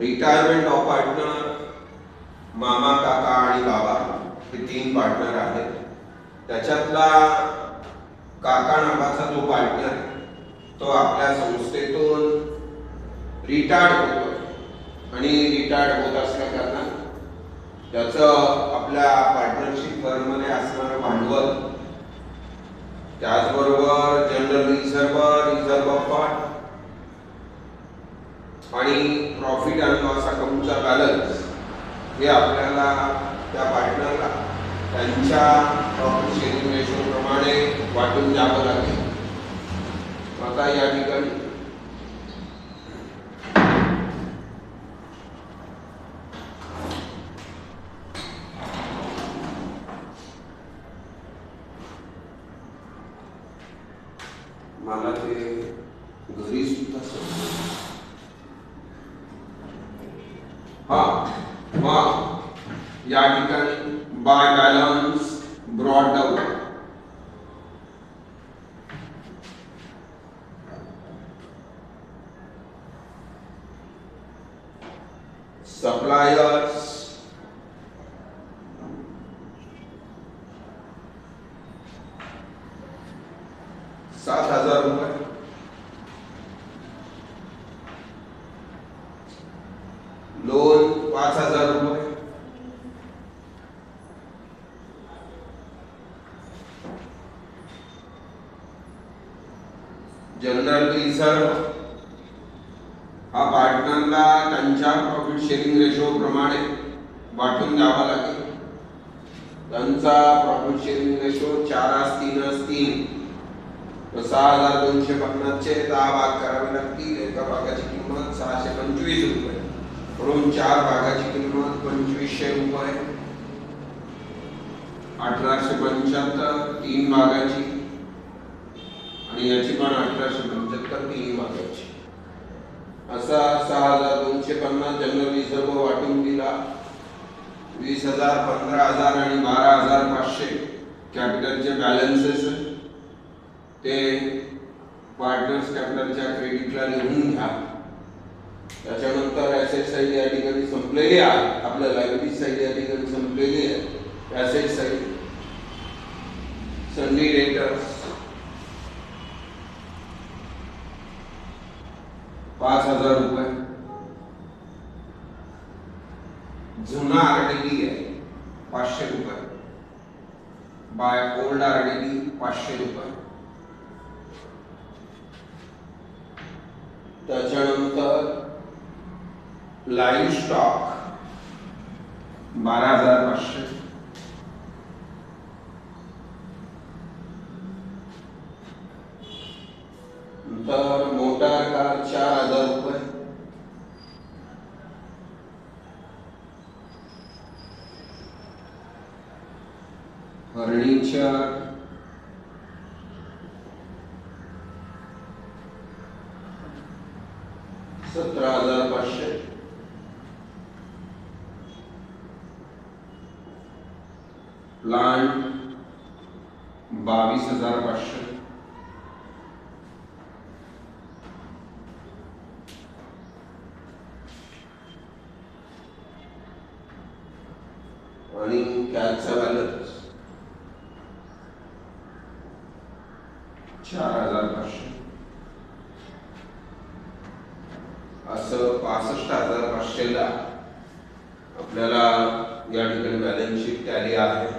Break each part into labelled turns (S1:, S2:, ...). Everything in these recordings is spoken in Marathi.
S1: रिटायरमेंट ऑफ पार्टनर, मामा, काका आणि बाबा हे 3 पार्टनर आहेत. त्याच्यातला काका नावाचा जो पार्टनर तो आपल्या संस्थेतून रिटायर्ड होतो आणि रिटायर्ड होत असल्या कारणाने त्याचं आपल्या पार्टनरशिप फर्ममध्ये असणारं भांडवल, त्याचबरोबर जनरल रिझर्व्ह फंड आणि प्रॉफिट अँड लॉस अकाउंटचा बॅलन्स हे आपल्याला त्या पार्टनरला त्यांच्या प्रॉफिट शेअरिंग रेशो प्रमाणे वाटून द्यावं लागेल. आता या ठिकाणी मला ते घरी सुद्धा मग या ठिकाणी by balance brought down suppliers, 7,000 रुपये, लोन 5,000 रुपये, जनरल रिझर्व्ह हा पार्टनरला त्यांच्या प्रॉफिट शेअरिंग रेशो प्रमाणे वाटून द्यावा लागेल. त्यांचा प्रॉफिट शेअरिंग रेशो 4:3 6,250 चे 10 भाग करावे लागतील. एका भागाची किंमत 625 रुपये म्हणून 4 भागाची किंमत 2,500 रुपये. 1,875 3 भागाची आणि याची पण 1,875 3 भागाची. असा 6,250 जनरल रिझर्व्ह वाटून दिला. 20,000, 15,000 आणि 12,500 कॅपिटलचे बॅलन्सेस ते पार्टनर्स कॅपिटलच्या क्रेडिटला लिहून घ्या. त्याच्यानंतर ॲसेट साईड या ठिकाणी संपलेली आहे. आपल्या लायबिलिटी साईड या ठिकाणी संपलेली आहे. ॲसेट साईड सन्नी डेटर्स 5,000 रुपये. जुना आरडीडी आहे 500 रुपये. बाय ओल्ड आरडीडी 500 रुपये. त्याच्यानंतर लाईव्ह स्टॉक 12,500. नंतर मोटार कार 4,000 रुपये. फर्निचर 17,500. प्लांट 22,500. आणि कॅशचा बॅलन्स 4,500. असं 65,500 ला आपल्याला या ठिकाणी बॅलन्स शीट टॅली आहे.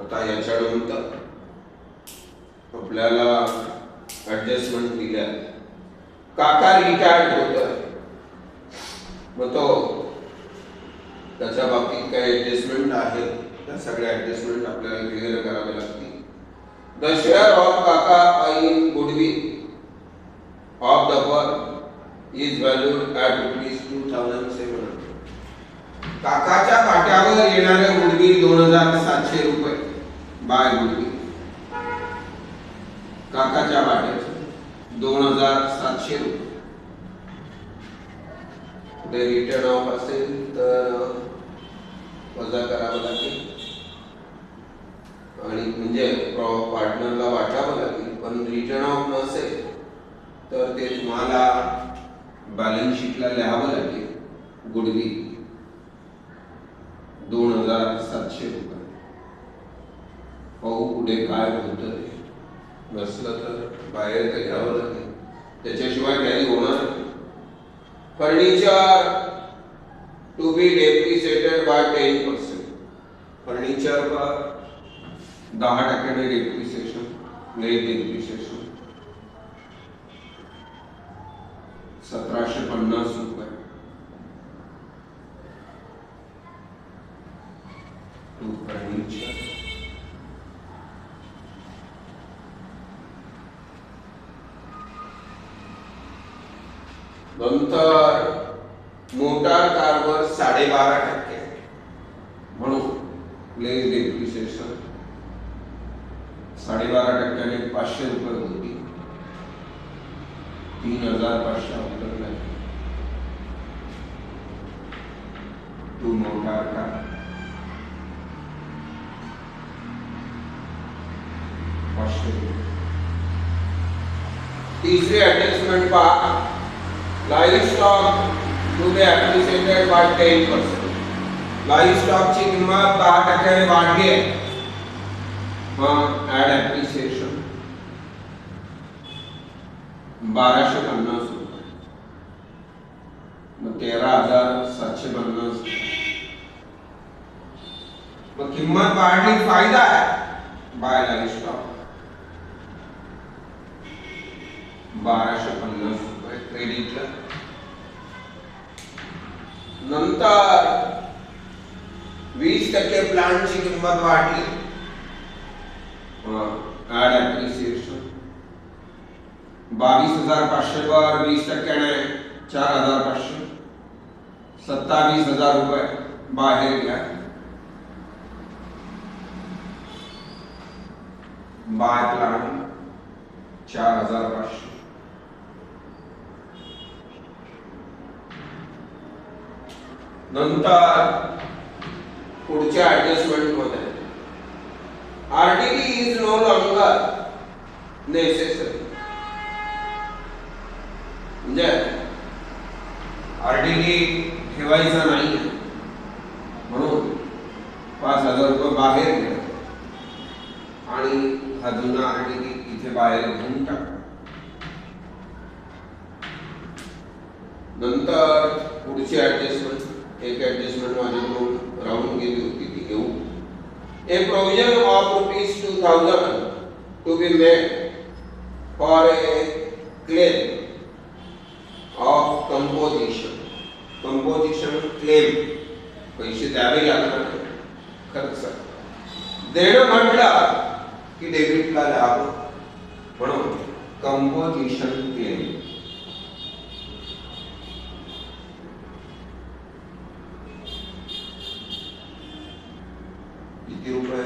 S1: आता याच्यानंतर आपल्याला ऍडजस्टमेंट दिल्या. काका रिटायर्ड होतोय मग तो त्याच्या बाबतीत काही ऍडजस्टमेंट आहे त्या सगळ्या ऍडजस्टमेंट आपल्याला क्लिअर करावे लागतील. द शेअर ऑफ काका in goodwill of the firm is valued at ₹2,700. काकाच्या खात्यावर येणारे गुडविल 2,700 रुपये बाय गुडविल. काकाच्या खात्याचे 2,700 रुपये. ते रिटर्न ऑफ असेल तर वजा करावं लागेल आणि म्हणजे पार्टनरला वाटावं लागेल. पण रिटर्न ऑफ नसेल तर ते तुम्हाला बॅलन्स शीटला लिहावं लागेल गुडविल 2700 रुपये. पाहू पुढे काय होतं ते. नसलं तर बाहेर ते घ्यावं लागेल, त्याच्याशिवाय काही होणार नाही. Furniture to be depreciated by 10%. Furniture पर 10% डेप्रिसिएशन, नेट डेप्रिसिएशन 1750 रुपये. टू फर्निचर नंतर मोटार कारवर 12.5% म्हणून लेस डेप्रिसिएशन 12.5%ने 500 रुपये होती. 3500 उतरले. टू मोटार कार 500 रुपये. तीसरी एडजस्टमेंट पहा, livestock to be appreciated by 10%. Livestock ची किंमत 10% वाढली आहे. मग ऍड एप्रिसिएशन 1250 रुपये. मग 13,750. मग किंमत वाढली, फायदा आहे. बाय लाइव स्टॉक 1250 रुपये क्रेडिटला. नंतर 20% प्लांटची किंमत वाढली. ऍड एप्रिसिएशन 22,500 वर 20%ने 4,500, 27,000 रुपये बाहेर घ्या. By plant 4,500. नंतर पुढच्या ऍडजस्टमेंट मध्ये RTD is no longer necessary. म्हणजे आरटीडी ठेवायचा नाही म्हणून 5,000 रुपये बाहेर घ्या आणि हा जुना आरटीडी इथे बाहेर घेऊन टाका. नंतर पुढची ऍडजस्टमेंट, एक ऍडजस्टमेंट माझ्याकडून राहून गेली होती ती घेऊ. A provision of ₹2,000 to be made for a claim of composition. Composition claim पैसे द्यावे लागणार खर्च देणं म्हटलं की डेबिटला द्यावं म्हणून कंपोजिशन क्लेम. किती रुपये?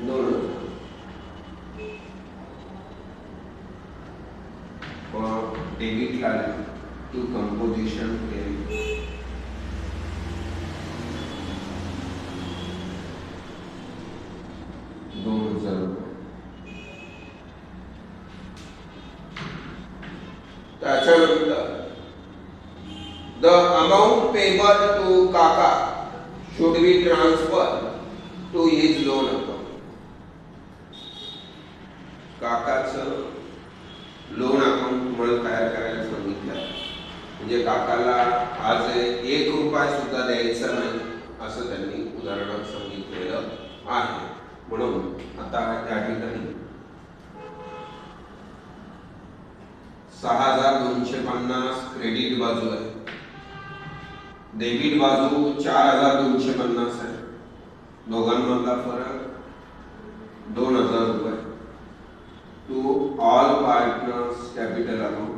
S1: 2,000. डेबिटला टू कंपोजिशन क्लेम 2,000 रुपये. त्याच्यानंतर the amount payable to काका should be transferred to his loan account. काकाचं लोन अकाउंट तुम्हाला तयार करायला सांगितलं. म्हणजे काकाला आज 1 रुपया सुद्धा द्यायचा नाही असं त्यांनी उदाहरणात सांगितलेलं आहे. म्हणून आता त्या ठिकाणी 6,250 क्रेडिट बाजू आहे, डेबिट बाजू 4,250 आहे. दोघांमधला फरक 2,000 रुपये. To all partners capital account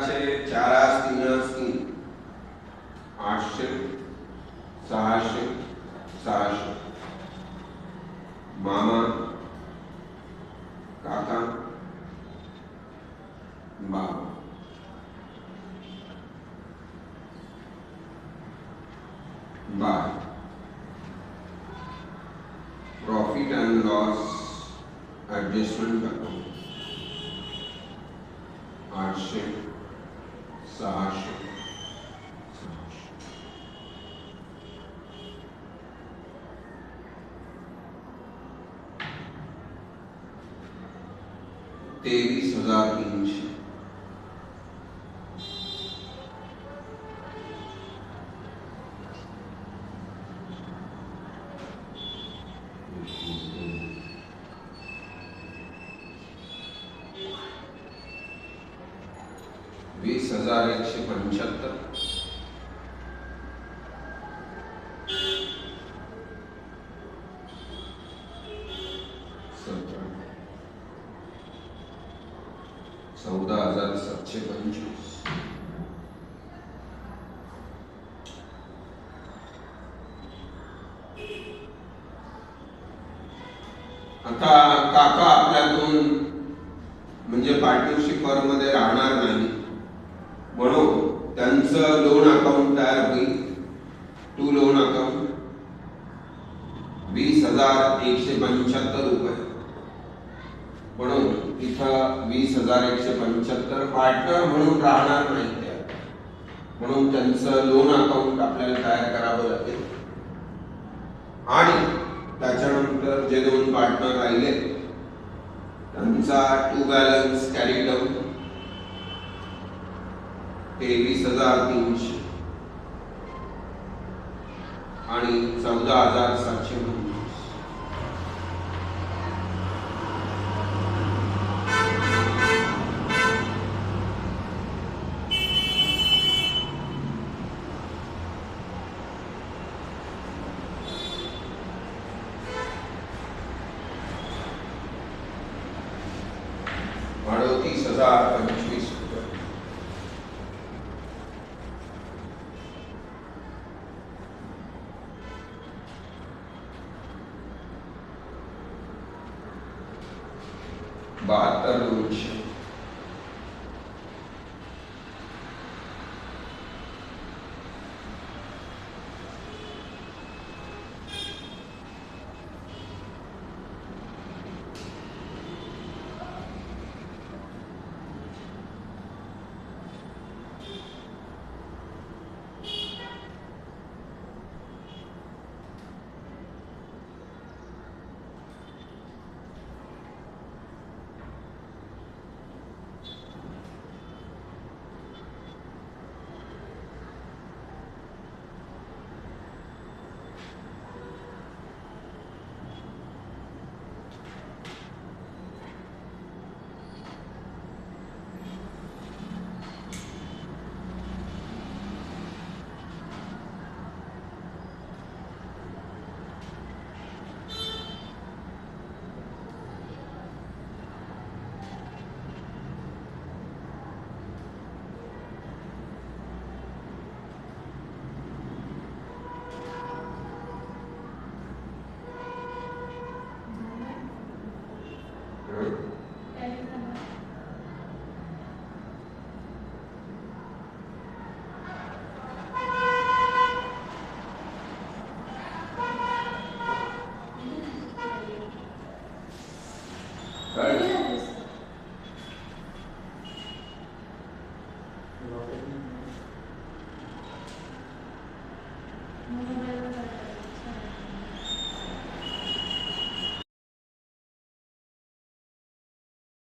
S1: चे 4,3 800 600 600 मामा काका बाबा. By profit and loss adjustment account 800, 600, 23,300, 20,175, 14,725, आता काका आपल्यातून म्हणजे पार्टनरशिप फर्म मध्ये राहणार नाही, म्हणून त्यांचं लोन अकाउंट तयार होईल. टू लोन अकाउंट 20,175 रुपये, म्हणून इथं 20,175 पार्टनर म्हणून राहणार नाही त्या, म्हणून त्यांचं लोन अकाउंट आपल्याला तयार करावं लागेल. आणि त्याच्यानंतर जे दोन पार्टनर राहिले त्यांचा टू बॅलन्स कॅरी डाऊन 23,300 आणि 14,725. भाडं 30,025 रुपये. बहात्तर 200.